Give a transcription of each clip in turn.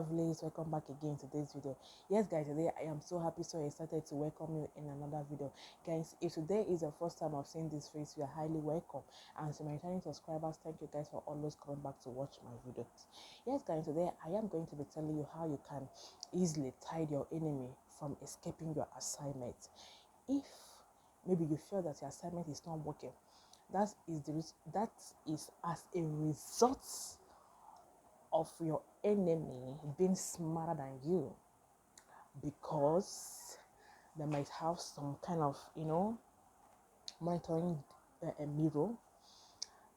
lovelies, welcome back again to this video. Yes guys, today I am so happy, so excited to welcome you in another video. Guys, if today is the first time I've seen this face, you are highly welcome. And to my returning subscribers, thank you guys for always coming back to watch my videos. Yes guys, today I am going to be telling you how you can easily tide your enemy from escaping your assignment. If maybe you feel that your assignment is not working, that is as a result of your enemy being smarter than you, because they might have some kind of monitoring a mirror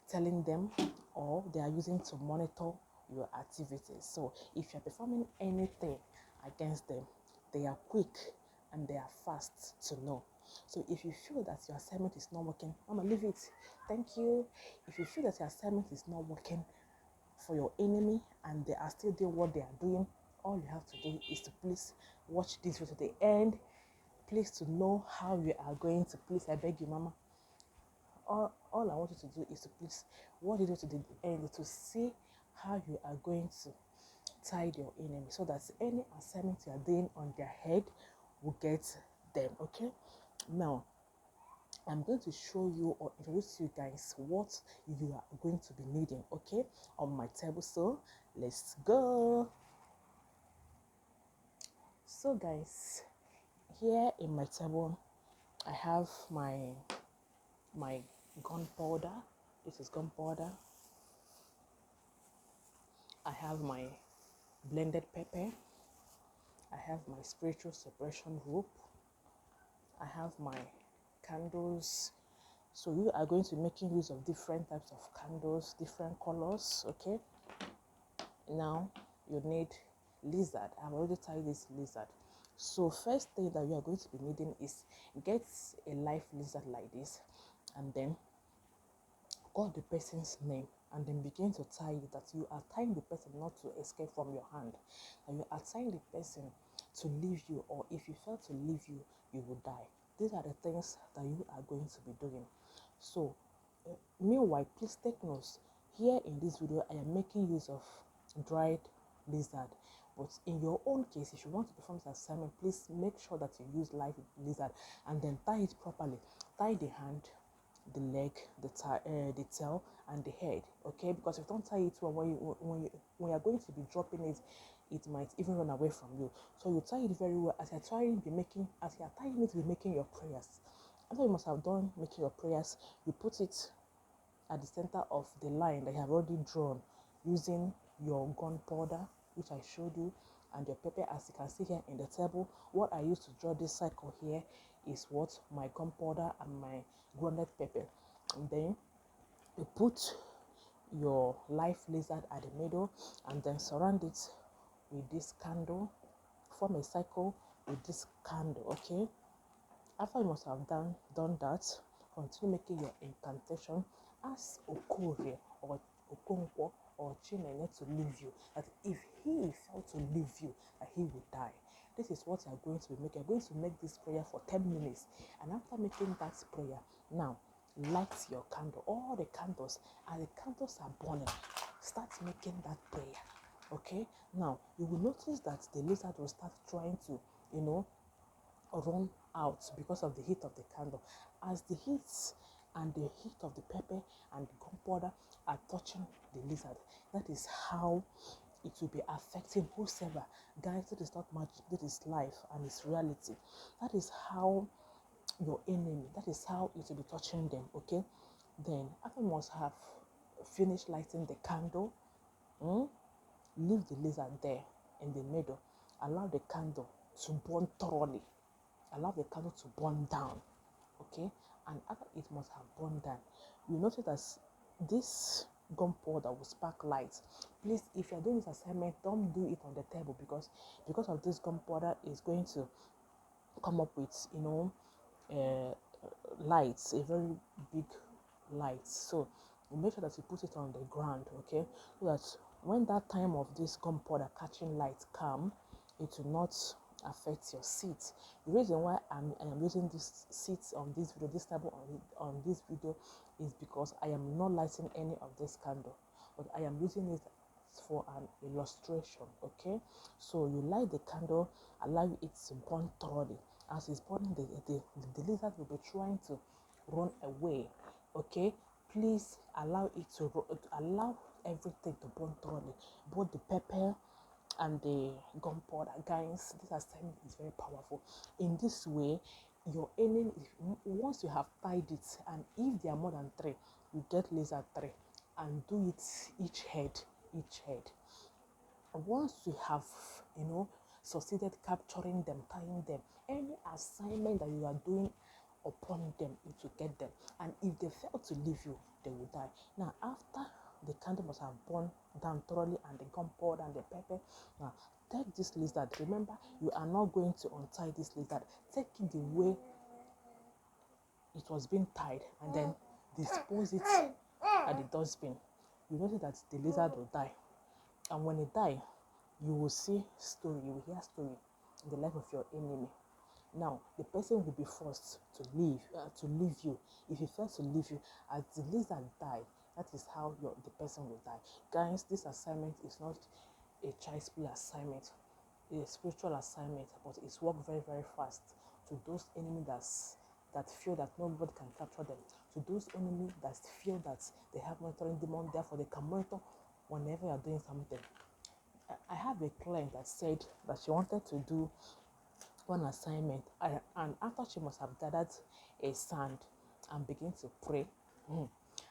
telling them, or they are using to monitor your activities. So if you're performing anything against them, they are quick and they are fast to know. So if you feel that your assignment is not working, Mama, leave it. Thank you. If you feel that your assignment is not working for your enemy and they are still doing what they are doing, all you have to do is to please watch this video to the end. Please to know how you are going to, please, I beg you, Mama, all I want you to do is to please watch it to the end to see how you are going to tide your enemy, so that any assignment you are doing on their head will get them. Okay, now I'm going to show you or introduce you guys what you are going to be needing, okay, on my table. So let's go. So guys, here in my table I have my gunpowder. This is gunpowder. I have my blended pepper. I have my spiritual suppression rope. I have my candles. So you are going to be making use of different types of candles, different colors. Okay, now you need lizard. I've already tied this lizard. So first thing that you are going to be needing is get a live lizard like this, and then call the person's name, and then begin to tie it, that you are tying the person not to escape from your hand, and you are tying the person to leave you, or if you fail to leave you, you will die. These are the things that you are going to be doing. So meanwhile, please take notes. Here in this video I am making use of dried lizard, but in your own case, if you want to perform this assignment, please make sure that you use live lizard, and then tie it properly. Tie the hand, the leg, the tail, and the head. Okay, because if you don't tie it well, when you're going to be dropping it, it might even run away from you. So you tie it very well. As you're tying it, be making your prayers. After you must have done making your prayers, you put it at the center of the line that you have already drawn using your gunpowder, which I showed you, and your pepper. As you can see here in the table, what I used to draw this cycle here is what my gunpowder and my grounded pepper. And then you put your live lizard at the middle, and then surround it with this candle. Form a cycle with this candle. Okay, after you must have done that, continue making your incantation. Ask Okorie or Okonkwo or Chinene to leave you, that if he failed to leave you, that he will die. This is what you are going to be making. You're going to make this prayer for 10 minutes. And after making that prayer, now light your candle. All the candles, and the candles are burning, start making that prayer. Okay, now you will notice that the lizard will start trying to, run out because of the heat of the candle. As the heat and the heat of the pepper and the gunpowder are touching the lizard, that is how it will be affecting whosoever. Guys, that is not magic, that is life and it's reality. That is how your enemy, that is how it will be touching them. Okay, then after you must have finished lighting the candle, leave the lizard there in the middle. Allow the candle to burn thoroughly. Allow the candle to burn down. Okay, and after it must have burned down, you notice that this gunpowder will spark light. Please, if you're doing this assignment, don't do it on the table, because of this gunpowder is going to come up with uh, lights, a very big light. So you make sure that you put it on the ground. Okay, so that when that time of this gunpowder catching light come, it will not affect your seat. The reason why I am using this seat on this video, this table on this video, is because I am not lighting any of this candle, but I am using it just for an illustration, okay? So you light the candle, allow it to burn thoroughly. As it's burning, the lizard will be trying to run away, okay? Please allow it to allow everything to burn thoroughly, both the pepper and the gunpowder. Guys, this assignment is very powerful. In this way, your enemy, once you have tied it, and if there are more than 3, you get lizard 3 and do it each head. Once you have, succeeded capturing them, tying them, any assignment that you are doing upon them, it will get them. And if they fail to leave you, they will die. Now, after the candle must have burned down thoroughly and the gunpowder and the pepper, now take this lizard. Remember, you are not going to untie this lizard. Take it the way it was being tied and then dispose it at the dustbin. You notice that the lizard will die. And when it die, you will see story, you will hear story in the life of your enemy. Now, the person will be forced to leave you. If he fails to leave you, as the lizard die, that is how the person will die. Guys, this assignment is not a child's play assignment, a spiritual assignment, but it's work very, very fast to those enemies that feel that nobody can capture them, to those enemies that feel that they have monitoring demon, therefore they can monitor whenever you are doing something. I have a client that said that she wanted to do one assignment, and after she must have gathered a sand and begin to pray,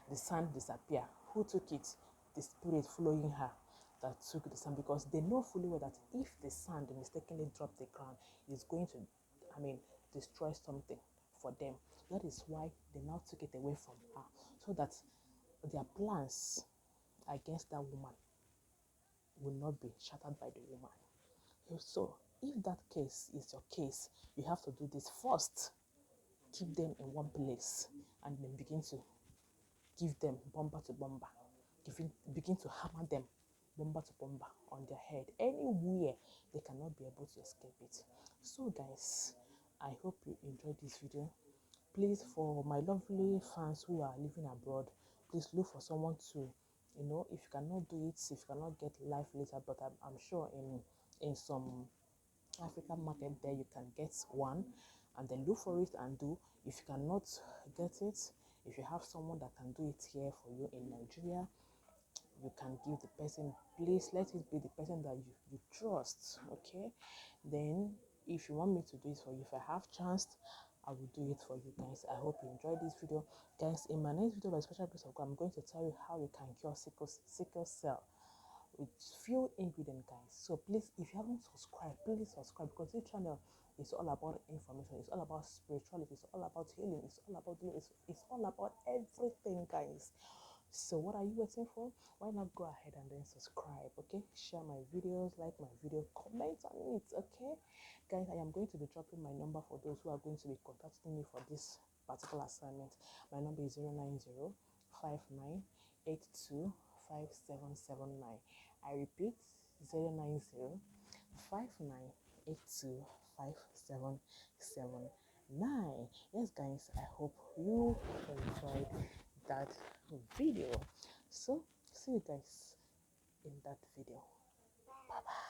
the sand disappear. Who took it? The spirit following her that took the sand, because they know fully well that if the sand mistakenly drop the ground, it's going to, destroy something for them. That is why they now took it away from her, so that their plans against that woman will not be shattered by the woman. So, if that case is your case, you have to do this first. Keep them in one place and then begin to give them bomber to bomber. Begin to hammer them bomber to bomber on their head. Anywhere they cannot be able to escape it. So, guys, I hope you enjoyed this video. Please, for my lovely fans who are living abroad, please look for someone to, if you cannot do it, if you cannot get life later, but I'm sure in some African market there you can get one, and then look for it and do. If you cannot get it, if you have someone that can do it here for you in Nigeria, you can give the person. Please let it be the person that you trust, okay? Then if you want me to do it for you, if I have chance, I will do it for you guys. I hope you enjoyed this video, guys. In my next video, by special grace of God, I'm going to tell you how you can cure sickle cell with few ingredients, guys. So please, if you haven't subscribed, please subscribe, because this channel is all about information, it's all about spirituality, it's all about healing, it's all about it's all about everything, guys. So what are you waiting for? Why not go ahead and then subscribe, okay? Share my videos, like my video, comment on it, okay? Guys, I am going to be dropping my number for those who are going to be contacting me for this particular assignment. My number is 090 5982 5779. I repeat, 090 5982 5779. Yes, guys, I hope you enjoyed that video. So, see you guys in that video. Bye bye.